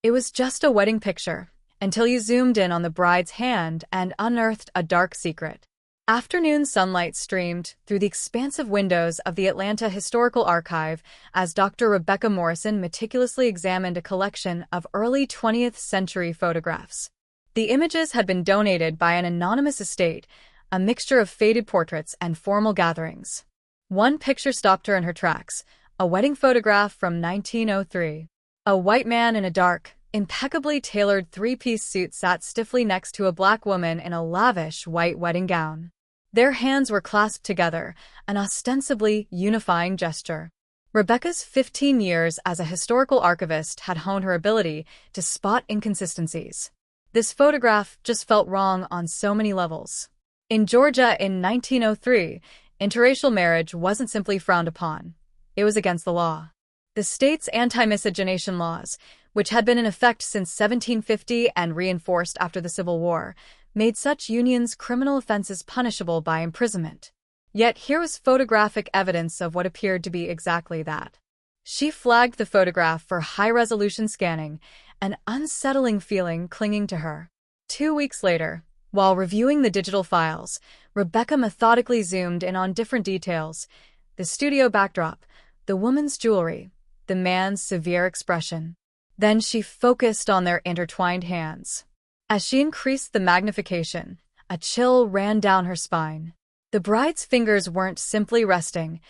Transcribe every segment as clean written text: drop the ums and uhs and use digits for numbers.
It was just a wedding picture, until you zoomed in on the bride's hand and unearthed a dark secret. Afternoon sunlight streamed through the expansive windows of the Atlanta Historical Archive as Dr. Rebecca Morrison meticulously examined a collection of early 20th century photographs. The images had been donated by an anonymous estate, a mixture of faded portraits and formal gatherings. One picture stopped her in her tracks, a wedding photograph from 1903. A white man in a dark, impeccably tailored three-piece suit sat stiffly next to a black woman in a lavish white wedding gown. Their hands were clasped together, an ostensibly unifying gesture. Rebecca's 15 years as a historical archivist had honed her ability to spot inconsistencies. This photograph just felt wrong on so many levels. In Georgia in 1903, interracial marriage wasn't simply frowned upon. It was against the law. The state's anti-miscegenation laws, which had been in effect since 1750 and reinforced after the Civil War, made such unions criminal offenses punishable by imprisonment. Yet here was photographic evidence of what appeared to be exactly that. She flagged the photograph for high-resolution scanning, an unsettling feeling clinging to her. 2 weeks later, while reviewing the digital files, Rebecca methodically zoomed in on different details: the studio backdrop, the woman's jewelry, the man's severe expression. Then she focused on their intertwined hands. As she increased the magnification, a chill ran down her spine. The bride's fingers weren't simply resting.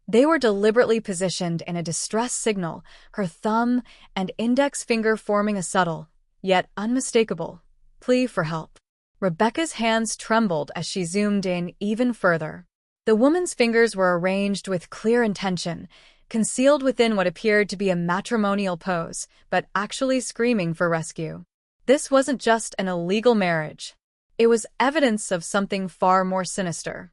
They were deliberately positioned in a distress signal, her thumb and index finger forming a subtle, yet unmistakable, plea for help. Rebecca's hands trembled as she zoomed in even further. The woman's fingers were arranged with clear intention, concealed within what appeared to be a matrimonial pose, but actually screaming for rescue. This wasn't just an illegal marriage. It was evidence of something far more sinister.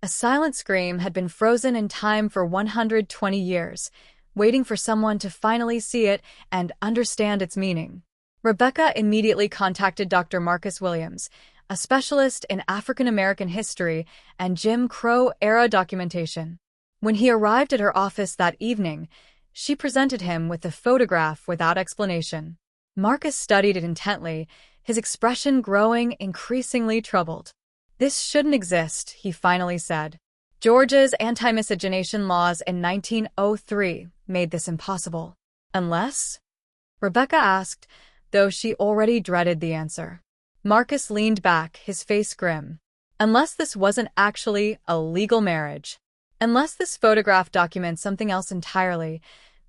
A silent scream had been frozen in time for 120 years, waiting for someone to finally see it and understand its meaning. Rebecca immediately contacted Dr. Marcus Williams, a specialist in African American history and Jim Crow-era documentation. When he arrived at her office that evening, she presented him with the photograph without explanation. Marcus studied it intently, his expression growing increasingly troubled. "This shouldn't exist," he finally said. "Georgia's anti-miscegenation laws in 1903 made this impossible." "Unless?" Rebecca asked, though she already dreaded the answer. Marcus leaned back, his face grim. "Unless this wasn't actually a legal marriage. Unless this photograph documents something else entirely,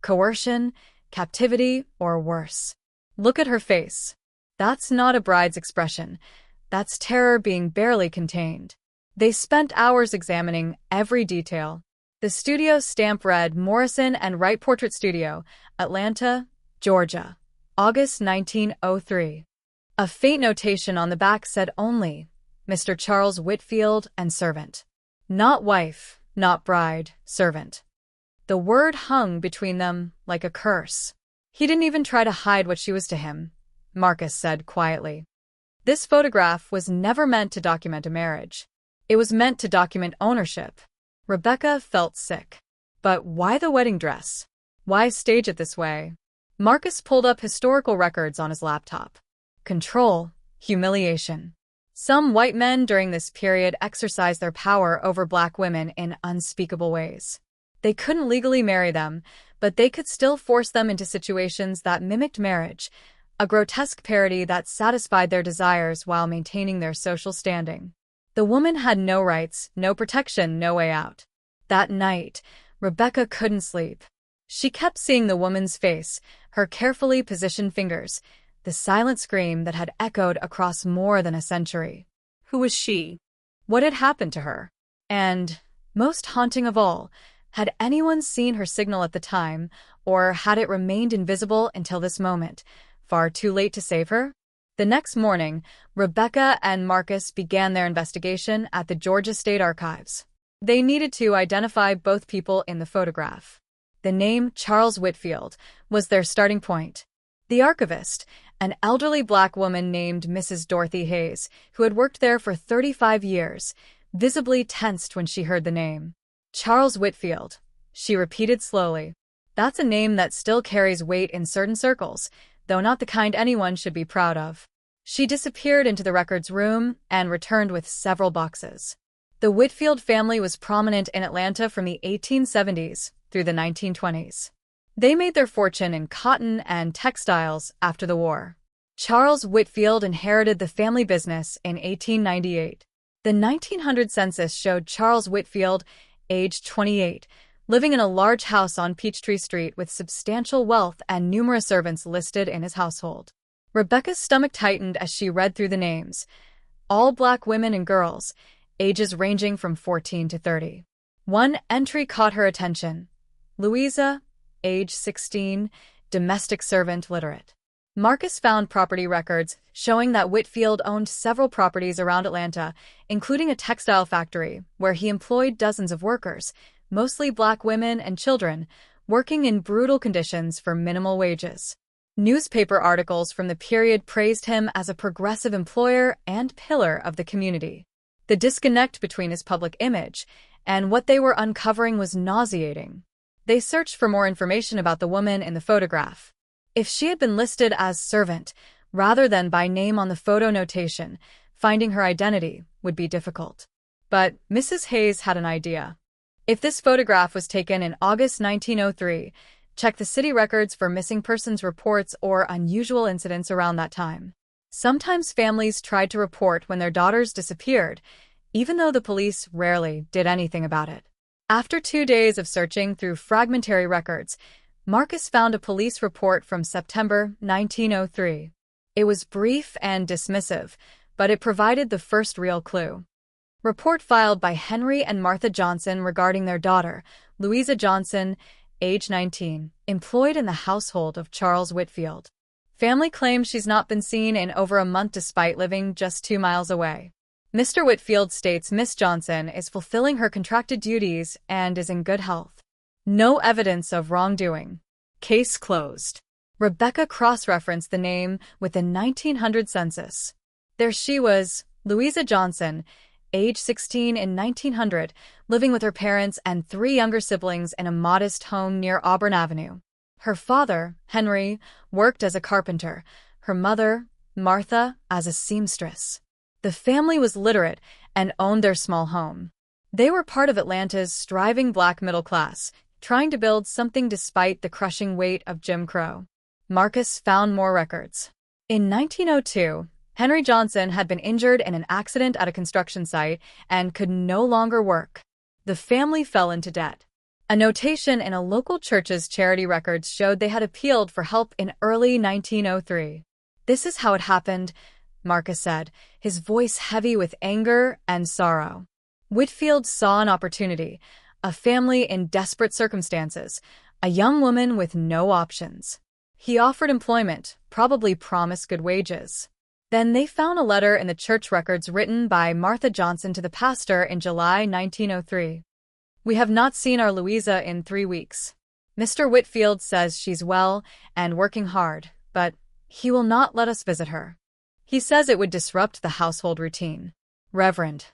coercion, captivity, or worse. Look at her face. That's not a bride's expression. That's terror being barely contained." They spent hours examining every detail. The studio's stamp read Morrison and Wright Portrait Studio, Atlanta, Georgia, August 1903. A faint notation on the back said only, "Mr. Charles Whitfield and servant." Not wife, not bride, servant. The word hung between them like a curse. "He didn't even try to hide what she was to him," Marcus said quietly. This photograph was never meant to document a marriage. It was meant to document ownership. Rebecca felt sick. But why the wedding dress? Why stage it this way? Marcus pulled up historical records on his laptop. Control, humiliation. Some white men during this period exercised their power over black women in unspeakable ways. They couldn't legally marry them, but they could still force them into situations that mimicked marriage, a grotesque parody that satisfied their desires while maintaining their social standing. The woman had no rights, no protection, no way out. That night, Rebecca couldn't sleep. She kept seeing the woman's face, her carefully positioned fingers, the silent scream that had echoed across more than a century. Who was she? What had happened to her? And, most haunting of all, had anyone seen her signal at the time, or had it remained invisible until this moment, far too late to save her? The next morning, Rebecca and Marcus began their investigation at the Georgia State Archives. They needed to identify both people in the photograph. The name Charles Whitfield was their starting point. The archivist, an elderly black woman named Mrs. Dorothy Hayes, who had worked there for 35 years, visibly tensed when she heard the name. "Charles Whitfield," she repeated slowly. "That's a name that still carries weight in certain circles. though not the kind anyone should be proud of. She disappeared into the records room and returned with several boxes. The Whitfield family was prominent in Atlanta from the 1870s through the 1920s. They made their fortune in cotton and textiles after the war. Charles Whitfield inherited the family business in 1898. The 1900 census showed Charles Whitfield, aged 28, living in a large house on Peachtree Street with substantial wealth and numerous servants listed in his household. Rebecca's stomach tightened as she read through the names. All black women and girls, ages ranging from 14 to 30. One entry caught her attention. Louisa, age 16, domestic servant, literate. Marcus found property records showing that Whitfield owned several properties around Atlanta, including a textile factory where he employed dozens of workers, mostly black women and children, working in brutal conditions for minimal wages. Newspaper articles from the period praised him as a progressive employer and pillar of the community. The disconnect between his public image and what they were uncovering was nauseating. They searched for more information about the woman in the photograph. If she had been listed as servant, rather than by name on the photo notation, finding her identity would be difficult. But Mrs. Hayes had an idea. If this photograph was taken in August 1903, check the city records for missing persons reports or unusual incidents around that time. Sometimes families tried to report when their daughters disappeared, even though the police rarely did anything about it. After 2 days of searching through fragmentary records, Marcus found a police report from September 1903. It was brief and dismissive, but it provided the first real clue. Report filed by Henry and Martha Johnson regarding their daughter, Louisa Johnson, age 19, employed in the household of Charles Whitfield. Family claims she's not been seen in over a month despite living just 2 miles away. Mr. Whitfield states Miss Johnson is fulfilling her contracted duties and is in good health. No evidence of wrongdoing. Case closed. Rebecca cross-referenced the name with the 1900 census. There she was, Louisa Johnson, age 16 in 1900, living with her parents and 3 younger siblings in a modest home near Auburn Avenue. Her father, Henry, worked as a carpenter, her mother, Martha, as a seamstress. The family was literate and owned their small home. They were part of Atlanta's striving black middle class, trying to build something despite the crushing weight of Jim Crow. Marcus found more records. In 1902, Henry Johnson had been injured in an accident at a construction site and could no longer work. The family fell into debt. A notation in a local church's charity records showed they had appealed for help in early 1903. "This is how it happened," Marcus said, his voice heavy with anger and sorrow. Whitfield saw an opportunity, a family in desperate circumstances, a young woman with no options. He offered employment, probably promised good wages. Then they found a letter in the church records written by Martha Johnson to the pastor in July 1903. "We have not seen our Louisa in 3 weeks. Mr. Whitfield says she's well and working hard, but he will not let us visit her. He says it would disrupt the household routine. Reverend,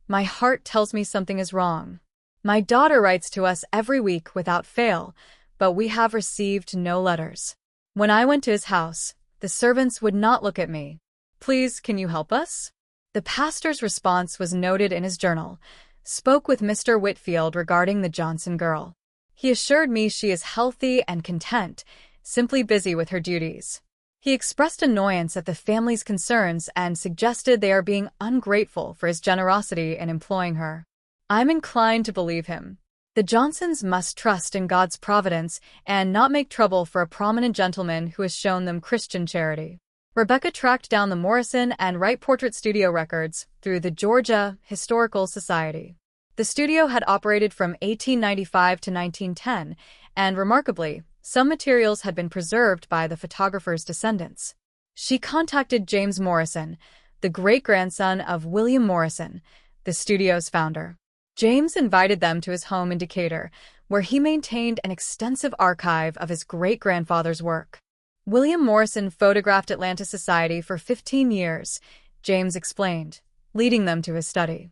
my heart tells me something is wrong. My daughter writes to us every week without fail, but we have received no letters. When I went to his house, the servants would not look at me. Please, can you help us?" The pastor's response was noted in his journal. "Spoke with Mr. Whitfield regarding the Johnson girl. He assured me she is healthy and content, simply busy with her duties. He expressed annoyance at the family's concerns and suggested they are being ungrateful for his generosity in employing her. I'm inclined to believe him. The Johnsons must trust in God's providence and not make trouble for a prominent gentleman who has shown them Christian charity." Rebecca tracked down the Morrison and Wright portrait studio records through the Georgia Historical Society. The studio had operated from 1895 to 1910, and remarkably, some materials had been preserved by the photographer's descendants. She contacted James Morrison, the great-grandson of William Morrison, the studio's founder. James invited them to his home in Decatur, where he maintained an extensive archive of his great-grandfather's work. William Morrison photographed Atlanta society for 15 years, James explained, leading them to his study.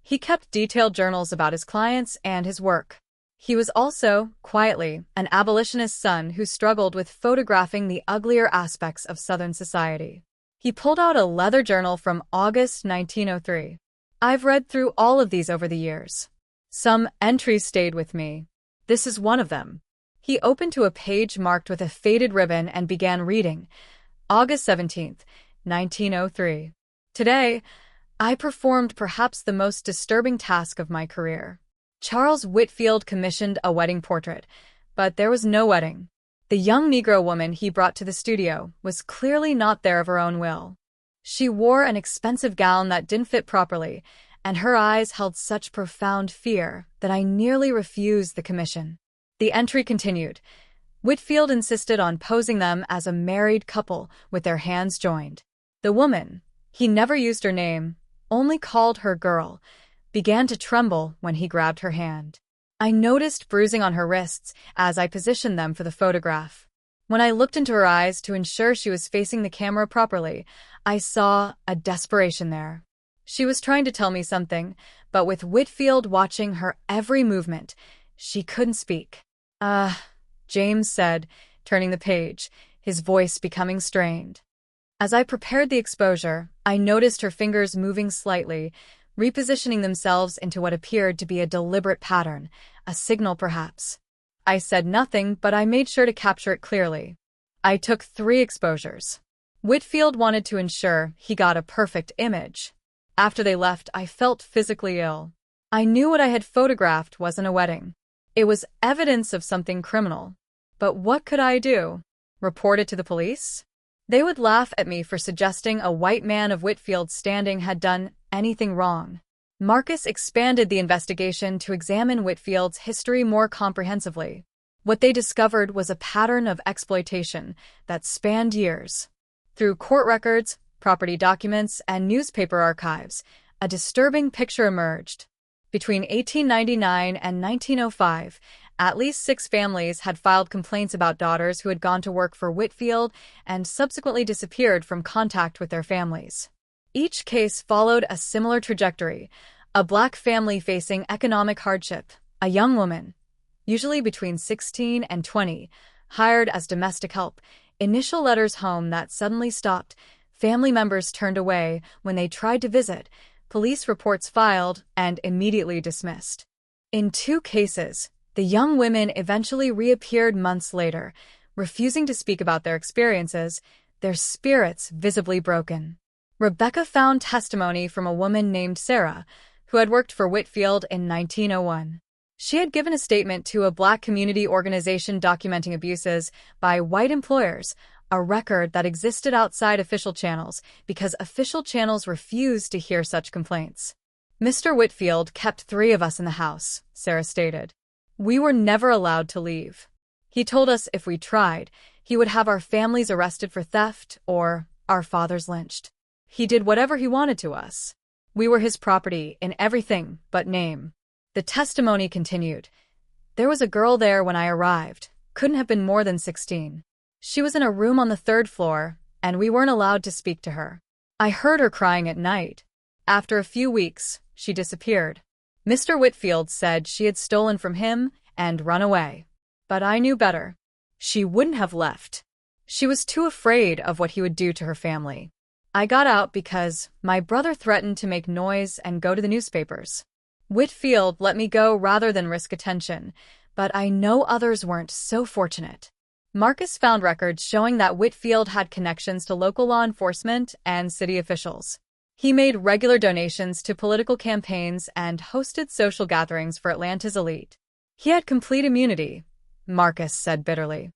He kept detailed journals about his clients and his work. He was also, quietly, an abolitionist son who struggled with photographing the uglier aspects of Southern society. He pulled out a leather journal from August 1903. I've read through all of these over the years. Some entries stayed with me. This is one of them. He opened to a page marked with a faded ribbon and began reading. August 17th, 1903. Today, I performed perhaps the most disturbing task of my career. Charles Whitfield commissioned a wedding portrait, but there was no wedding. The young Negro woman he brought to the studio was clearly not there of her own will. She wore an expensive gown that didn't fit properly, and her eyes held such profound fear that I nearly refused the commission. The entry continued. Whitfield insisted on posing them as a married couple with their hands joined. The woman, he never used her name, only called her girl, began to tremble when he grabbed her hand. I noticed bruising on her wrists as I positioned them for the photograph. When I looked into her eyes to ensure she was facing the camera properly, I saw a desperation there. She was trying to tell me something, but with Whitfield watching her every movement, she couldn't speak. James said, turning the page, his voice becoming strained. As I prepared the exposure, I noticed her fingers moving slightly, repositioning themselves into what appeared to be a deliberate pattern, a signal perhaps. I said nothing, but I made sure to capture it clearly. I took 3 exposures. Whitfield wanted to ensure he got a perfect image. After they left, I felt physically ill. I knew what I had photographed wasn't a wedding. It was evidence of something criminal. But what could I do? Report it to the police? They would laugh at me for suggesting a white man of Whitfield's standing had done anything wrong. Marcus expanded the investigation to examine Whitfield's history more comprehensively. What they discovered was a pattern of exploitation that spanned years. Through court records, property documents, and newspaper archives, a disturbing picture emerged. Between 1899 and 1905, at least 6 families had filed complaints about daughters who had gone to work for Whitfield and subsequently disappeared from contact with their families. Each case followed a similar trajectory: a black family facing economic hardship, a young woman, usually between 16 and 20, hired as domestic help, initial letters home that suddenly stopped, family members turned away when they tried to visit, police reports filed and immediately dismissed. In 2 cases, the young women eventually reappeared months later, refusing to speak about their experiences, their spirits visibly broken. Rebecca found testimony from a woman named Sarah, who had worked for Whitfield in 1901. She had given a statement to a black community organization documenting abuses by white employers, a record that existed outside official channels because official channels refused to hear such complaints. Mr. Whitfield kept 3 of us in the house, Sarah stated. We were never allowed to leave. He told us if we tried, he would have our families arrested for theft or our fathers lynched. He did whatever he wanted to us. We were his property in everything but name. The testimony continued. There was a girl there when I arrived, couldn't have been more than 16. She was in a room on the 3rd floor, and we weren't allowed to speak to her. I heard her crying at night. After a few weeks, she disappeared. Mr. Whitfield said she had stolen from him and run away. But I knew better. She wouldn't have left. She was too afraid of what he would do to her family. I got out because my brother threatened to make noise and go to the newspapers. Whitfield let me go rather than risk attention, but I know others weren't so fortunate. Marcus found records showing that Whitfield had connections to local law enforcement and city officials. He made regular donations to political campaigns and hosted social gatherings for Atlanta's elite. He had complete immunity, Marcus said bitterly.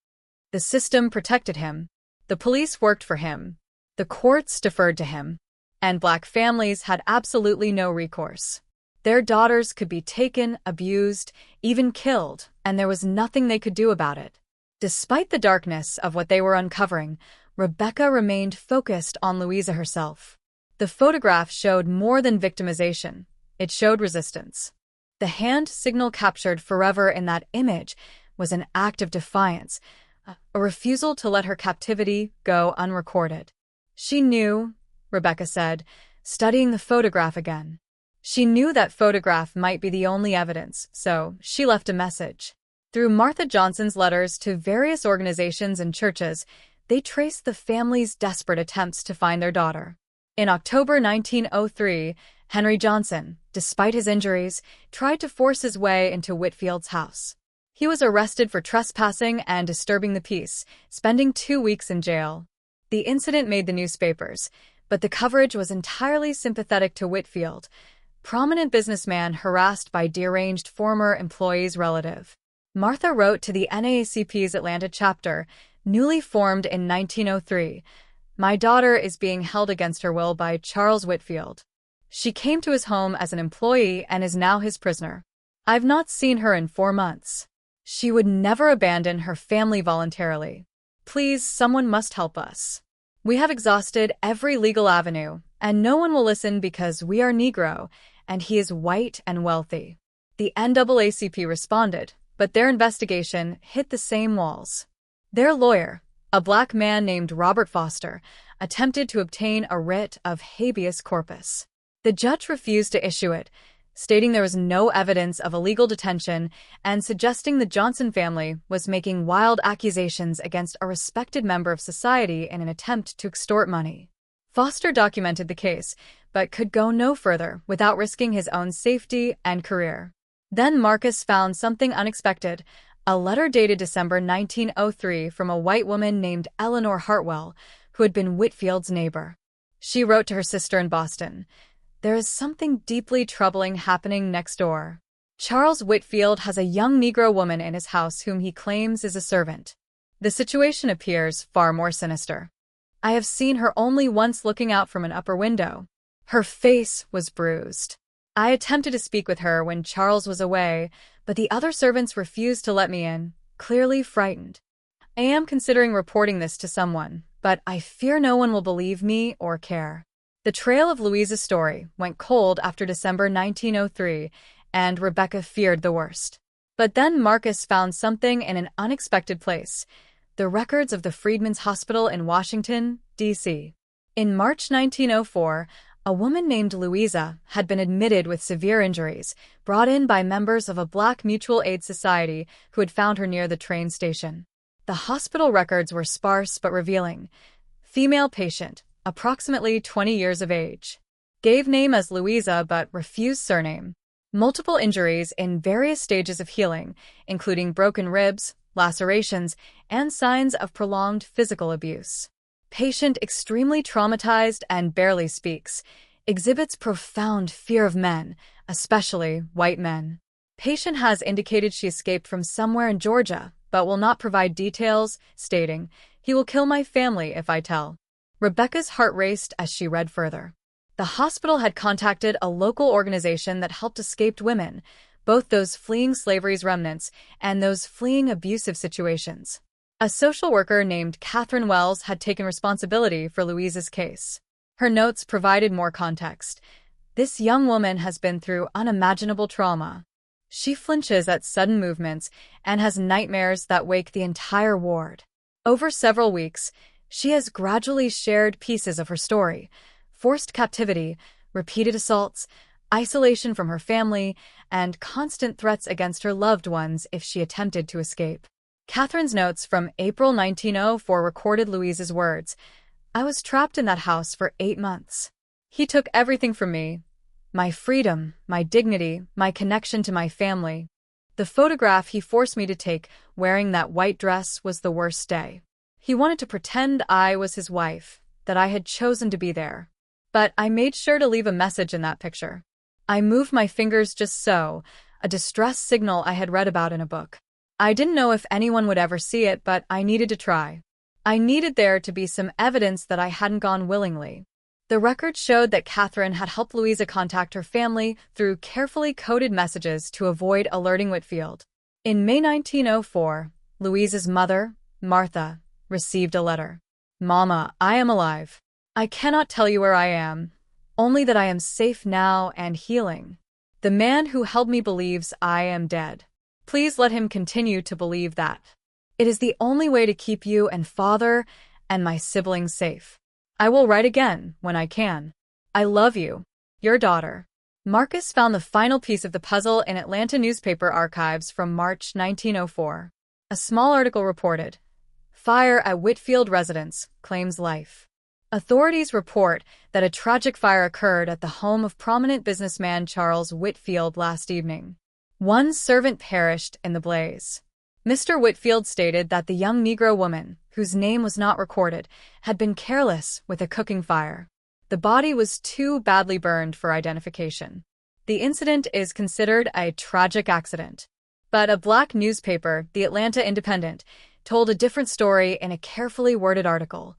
The system protected him. The police worked for him. The courts deferred to him. And black families had absolutely no recourse. Their daughters could be taken, abused, even killed, and there was nothing they could do about it. Despite the darkness of what they were uncovering, Rebecca remained focused on Louisa herself. The photograph showed more than victimization. It showed resistance. The hand signal captured forever in that image was an act of defiance, a refusal to let her captivity go unrecorded. She knew, Rebecca said, studying the photograph again. She knew that photograph might be the only evidence, so she left a message. Through Martha Johnson's letters to various organizations and churches, they traced the family's desperate attempts to find their daughter. In October 1903, Henry Johnson, despite his injuries, tried to force his way into Whitfield's house. He was arrested for trespassing and disturbing the peace, spending 2 weeks in jail. The incident made the newspapers, but the coverage was entirely sympathetic to Whitfield, prominent businessman harassed by deranged former employee's relative. Martha wrote to the NAACP's Atlanta chapter, newly formed in 1903, "My daughter is being held against her will by Charles Whitfield. She came to his home as an employee and is now his prisoner. I've not seen her in 4 months. She would never abandon her family voluntarily. Please, someone must help us. We have exhausted every legal avenue, and no one will listen because we are Negro, and he is white and wealthy." The NAACP responded, but their investigation hit the same walls. Their lawyer, a black man named Robert Foster, attempted to obtain a writ of habeas corpus. The judge refused to issue it, stating there was no evidence of illegal detention and suggesting the Johnson family was making wild accusations against a respected member of society in an attempt to extort money. Foster documented the case, but could go no further without risking his own safety and career. Then Marcus found something unexpected, a letter dated December 1903 from a white woman named Eleanor Hartwell, who had been Whitfield's neighbor. She wrote to her sister in Boston, "There is something deeply troubling happening next door. Charles Whitfield has a young Negro woman in his house whom he claims is a servant. The situation appears far more sinister. I have seen her only once looking out from an upper window. Her face was bruised. I attempted to speak with her when Charles was away, but the other servants refused to let me in, clearly frightened. I am considering reporting this to someone, but I fear no one will believe me or care." The trail of Louisa's story went cold after December 1903, and Rebecca feared the worst. But then Marcus found something in an unexpected place: the records of the Freedmen's Hospital in Washington, D.C. In March 1904, a woman named Louisa had been admitted with severe injuries, brought in by members of a black mutual aid society who had found her near the train station. The hospital records were sparse but revealing. Female patient, approximately 20 years of age. Gave name as Louisa but refused surname. Multiple injuries in various stages of healing, including broken ribs, lacerations, and signs of prolonged physical abuse. Patient extremely traumatized and barely speaks. Exhibits profound fear of men, especially white men. Patient has indicated she escaped from somewhere in Georgia, but will not provide details, stating, "He will kill my family if I tell." Rebecca's heart raced as she read further. The hospital had contacted a local organization that helped escaped women, both those fleeing slavery's remnants and those fleeing abusive situations. A social worker named Catherine Wells had taken responsibility for Louisa's case. Her notes provided more context. "This young woman has been through unimaginable trauma. She flinches at sudden movements and has nightmares that wake the entire ward. Over several weeks, she has gradually shared pieces of her story: forced captivity, repeated assaults, isolation from her family, and constant threats against her loved ones if she attempted to escape." Catherine's notes from April 1904 recorded Louisa's words, "I was trapped in that house for 8 months. He took everything from me: my freedom, my dignity, my connection to my family. The photograph he forced me to take wearing that white dress was the worst day. He wanted to pretend I was his wife, that I had chosen to be there. But I made sure to leave a message in that picture. I moved my fingers just so, a distress signal I had read about in a book. I didn't know if anyone would ever see it, but I needed to try. I needed there to be some evidence that I hadn't gone willingly." The record showed that Catherine had helped Louisa contact her family through carefully coded messages to avoid alerting Whitfield. In May 1904, Louisa's mother, Martha, received a letter. "Mama, I am alive. I cannot tell you where I am, only that I am safe now and healing. The man who held me believes I am dead. Please let him continue to believe that. It is the only way to keep you and father and my siblings safe. I will write again when I can. I love you. Your daughter." Marcus found the final piece of the puzzle in Atlanta newspaper archives from March 1904. A small article reported, "Fire at Whitfield residence claims life." Authorities report that a tragic fire occurred at the home of prominent businessman Charles Whitfield last evening. One servant perished in the blaze. Mr. Whitfield stated that the young Negro woman, whose name was not recorded, had been careless with a cooking fire. The body was too badly burned for identification. The incident is considered a tragic accident. But a black newspaper, the Atlanta Independent, told a different story in a carefully worded article.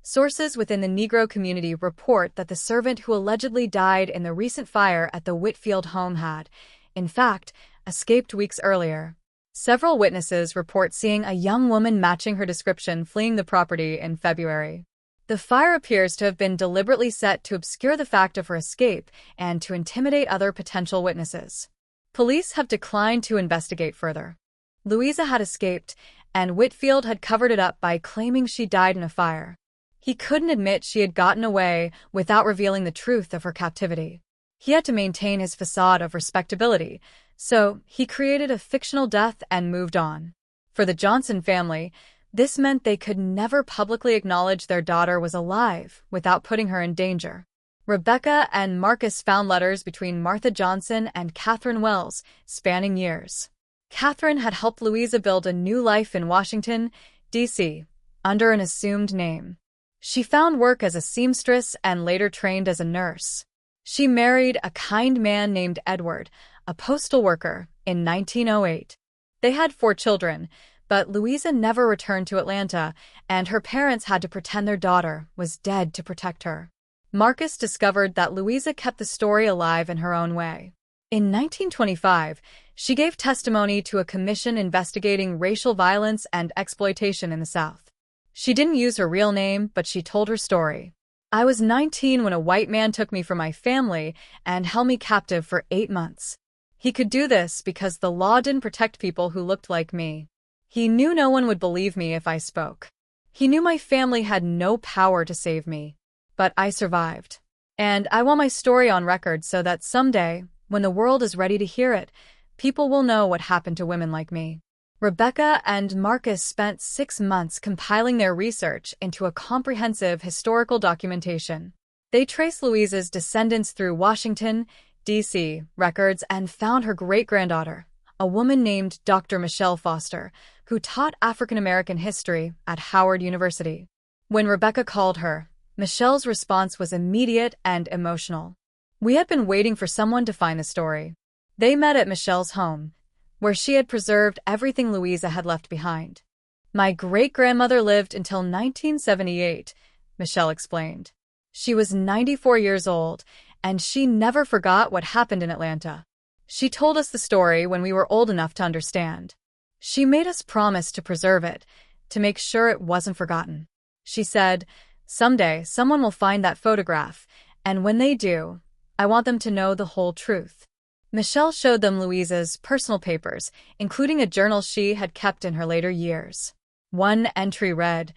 Sources within the Negro community report that the servant who allegedly died in the recent fire at the Whitfield home had, in fact, escaped weeks earlier. Several witnesses report seeing a young woman matching her description fleeing the property in February. The fire appears to have been deliberately set to obscure the fact of her escape and to intimidate other potential witnesses. Police have declined to investigate further. Louisa had escaped, and Whitfield had covered it up by claiming she died in a fire. He couldn't admit she had gotten away without revealing the truth of her captivity. He had to maintain his facade of respectability, so he created a fictional death and moved on. For the Johnson family, this meant they could never publicly acknowledge their daughter was alive without putting her in danger. Rebecca and Marcus found letters between Martha Johnson and Catherine Wells, spanning years. Catherine had helped Louisa build a new life in Washington, D.C., under an assumed name. She found work as a seamstress and later trained as a nurse. She married a kind man named Edward, a postal worker, in 1908. They had 4 children, but Louisa never returned to Atlanta, and her parents had to pretend their daughter was dead to protect her. Marcus discovered that Louisa kept the story alive in her own way. In 1925, she gave testimony to a commission investigating racial violence and exploitation in the South. She didn't use her real name, but she told her story. "I was 19 when a white man took me from my family and held me captive for 8 months. He could do this because the law didn't protect people who looked like me. He knew no one would believe me if I spoke. He knew my family had no power to save me. But I survived. And I want my story on record so that someday, when the world is ready to hear it, people will know what happened to women like me." Rebecca and Marcus spent 6 months compiling their research into a comprehensive historical documentation. They traced Louisa's descendants through Washington, D.C. records and found her great-granddaughter, a woman named Dr. Michelle Foster, who taught African American history at Howard University. When Rebecca called her, Michelle's response was immediate and emotional. "We had been waiting for someone to find the story." They met at Michelle's home, where she had preserved everything Louisa had left behind. "My great-grandmother lived until 1978, Michelle explained. She was 94 years old, and she never forgot what happened in Atlanta. She told us the story when we were old enough to understand. She made us promise to preserve it, to make sure it wasn't forgotten. She said, 'Someday someone will find that photograph, and when they do, I want them to know the whole truth.'" Michelle showed them Louisa's personal papers, including a journal she had kept in her later years. One entry read,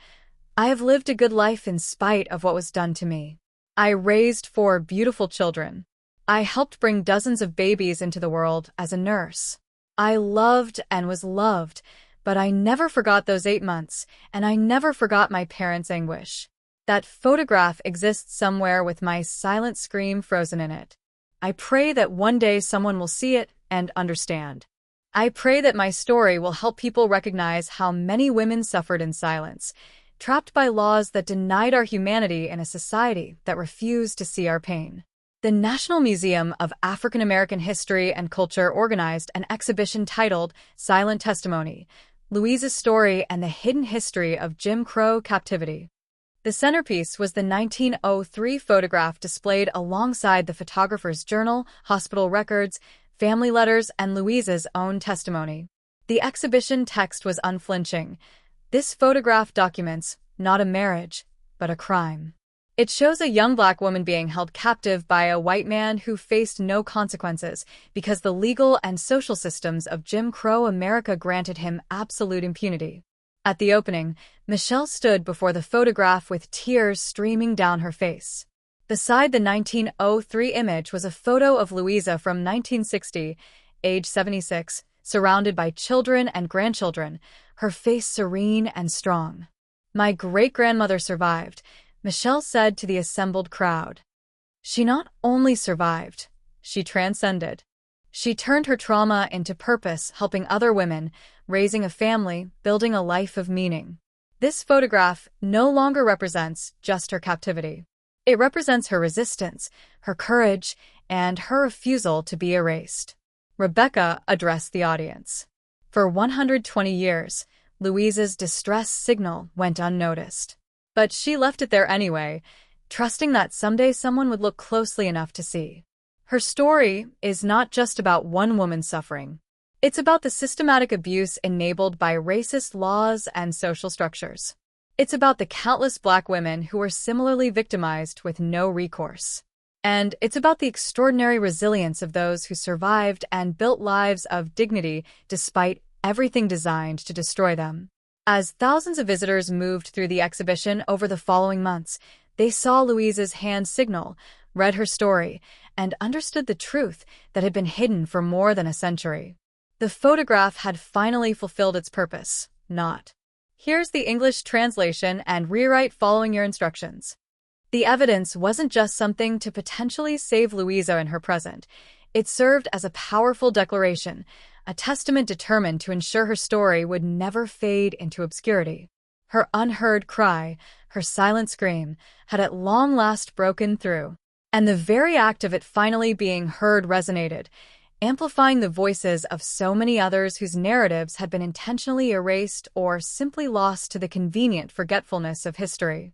"I have lived a good life in spite of what was done to me. I raised 4 beautiful children. I helped bring dozens of babies into the world as a nurse. I loved and was loved, but I never forgot those 8 months, and I never forgot my parents' anguish. That photograph exists somewhere with my silent scream frozen in it. I pray that one day someone will see it and understand. I pray that my story will help people recognize how many women suffered in silence, trapped by laws that denied our humanity in a society that refused to see our pain." The National Museum of African American History and Culture organized an exhibition titled Silent Testimony: Louisa's Story and the Hidden History of Jim Crow Captivity. The centerpiece was the 1903 photograph displayed alongside the photographer's journal, hospital records, family letters, and Louisa's own testimony. The exhibition text was unflinching. "This photograph documents not a marriage, but a crime. It shows a young black woman being held captive by a white man who faced no consequences because the legal and social systems of Jim Crow America granted him absolute impunity." At the opening, Michelle stood before the photograph with tears streaming down her face. Beside the 1903 image was a photo of Louisa from 1960, age 76, surrounded by children and grandchildren, her face serene and strong. "My great-grandmother survived," Michelle said to the assembled crowd. She not only survived, she transcended. She turned her trauma into purpose, helping other women, raising a family, building a life of meaning. This photograph no longer represents just her captivity. It represents her resistance, her courage, and her refusal to be erased. Rebecca addressed the audience. For 120 years, Louisa's distress signal went unnoticed. But she left it there anyway, trusting that someday someone would look closely enough to see. Her story is not just about one woman's suffering. It's about the systematic abuse enabled by racist laws and social structures. It's about the countless Black women who were similarly victimized with no recourse. And it's about the extraordinary resilience of those who survived and built lives of dignity despite everything designed to destroy them. As thousands of visitors moved through the exhibition over the following months, they saw Louisa's hand signal, read her story, and understood the truth that had been hidden for more than a century. The photograph had finally fulfilled its purpose, not. Here's the English translation and rewrite following your instructions. The evidence wasn't just something to potentially save Louisa in her present. It served as a powerful declaration, a testament determined to ensure her story would never fade into obscurity. Her unheard cry, her silent scream, had at long last broken through. And the very act of it finally being heard resonated, amplifying the voices of so many others whose narratives had been intentionally erased or simply lost to the convenient forgetfulness of history.